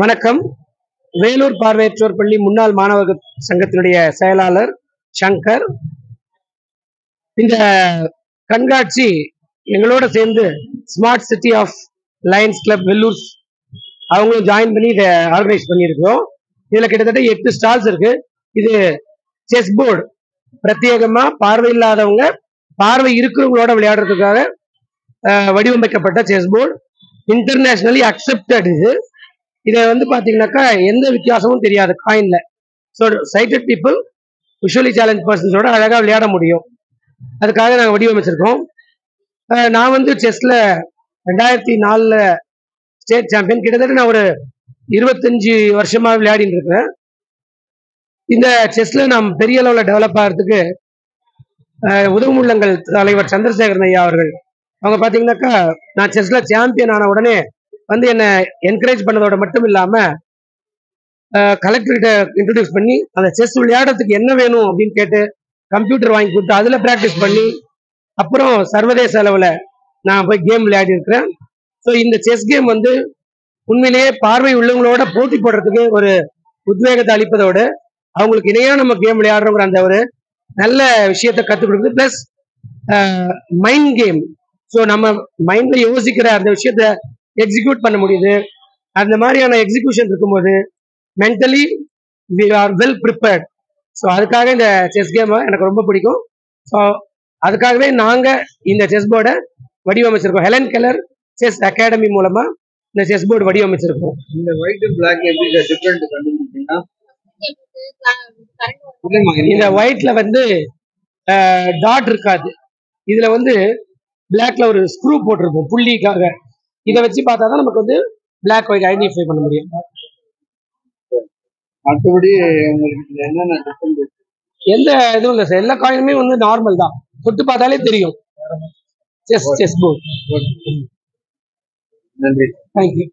வணக்கம். வேலூர் பார்வையற்றோர் பள்ளி முன்னாள் மாணவர் சங்கத்தினுடைய செயலாளர் சங்கர். இந்த கண்காட்சி எங்களோட சேர்ந்து smart city of Lions Club Vellore அவங்களும் ஜாயின் பண்ணி இதை ஆர்கனைஸ் பண்ணியிருக்கிறோம். இதுல கிட்டத்தட்ட 8 ஸ்டால்ஸ் இருக்கு. இது செஸ் போர்டு பிரத்யேகமா பார்வை இல்லாதவங்க பார்வை இருக்கிறவங்களோட விளையாடுறதுக்காக வடிவமைக்கப்பட்ட செஸ் போர்டு. Internationally accepted. இதை பாத்தீங்கன்னாக்கா எந்த வித்தியாசமும் தெரியாது காயின்ல. So sighted people visually challenge பர்சன்ஸோட அழகா விளையாட முடியும். அதுக்காக நாங்கள் வடிவமைச்சிருக்கோம். நான் செஸ்ல 2004 ஸ்டேட் சாம்பியன். கிட்டத்தட்ட நான் ஒரு 25 வருஷமா விளையாடிட்டு இருக்கிறேன். இந்த செஸ்ல நாம் பெரிய அளவில் டெவலப் ஆகிறதுக்கு உதவுமுள்ளங்கள் தலைவர் சந்திரசேகரன் ஐயா அவர்கள் அவங்க பார்த்தீங்கன்னாக்கா நான் செஸ்ல சாம்பியன் ஆன உடனே என்னை என்கரேஜ் பண்ணதோட மட்டும் இல்லாம கலெக்டர்கிட்ட இன்ட்ரடியூஸ் பண்ணி அந்த செஸ் விளையாடுறதுக்கு என்ன வேணும் அப்படின்னு கேட்டு கம்ப்யூட்டர் வாங்கி கொடுத்து அதுல பிராக்டிஸ் பண்ணி அப்புறம் சர்வதேச அளவில் நான் போய் கேம் விளையாடி இருக்கிறேன். ஸோ இந்த செஸ் கேம் உண்மையிலேயே பார்வை உள்ளவங்களோட போட்டி போடுறதுக்கு ஒரு உத்வேகத்தை அளிப்பதோடு அவங்களுக்கு இணையா நம்ம கேம் விளையாடுறோங்கிற அந்த ஒரு நல்ல விஷயத்தை கற்றுக் கொடுக்குது. Plus mind game. ஸோ நம்ம மைண்ட்ல யோசிக்கிற அந்த விஷயத்த எக்ஸிக்யூட் பண்ண முடியுது. அந்த மாதிரியான எக்ஸிக்யூஷன் இருக்கும்போது mentally we are well prepared. So அதுக்காக இந்த செஸ் கேம் எனக்கு ரொம்ப பிடிக்கும். ஸோ அதுக்காகவே நாங்கள் இந்த செஸ் போர்டை வடிவமைச்சிருக்கோம். ஹெலன் கெல்லர் செஸ் அகாடமி மூலமா இந்த செஸ் போர்டு வடிவமைச்சிருக்கோம். இந்த ஒயிட் அண்ட் பிளாக் எப்படி டிஃபரெண்ட் கண்டுபிடிச்சீங்கன்னா, இந்த ஒயிட்ல டாட் இருக்காது. இதுல பிளாக்ல ஒரு ஸ்க்ரூ போட்டிருப்போம் புள்ளிக்காக. இதை வச்சு பார்த்தா தான் நமக்கு பிளாக் ஒயிட் ஐடென்டிஃபை பண்ண முடியும். மற்றபடி உங்களுக்கு என்னென்ன டிஃபரெண்ட்? எந்த இதுவும் இல்லை சார். எல்லா காயினுமே நார்மல் தான். தொட்டு பார்த்தாலே தெரியும். Chess board. நன்றி. தேங்க்யூ.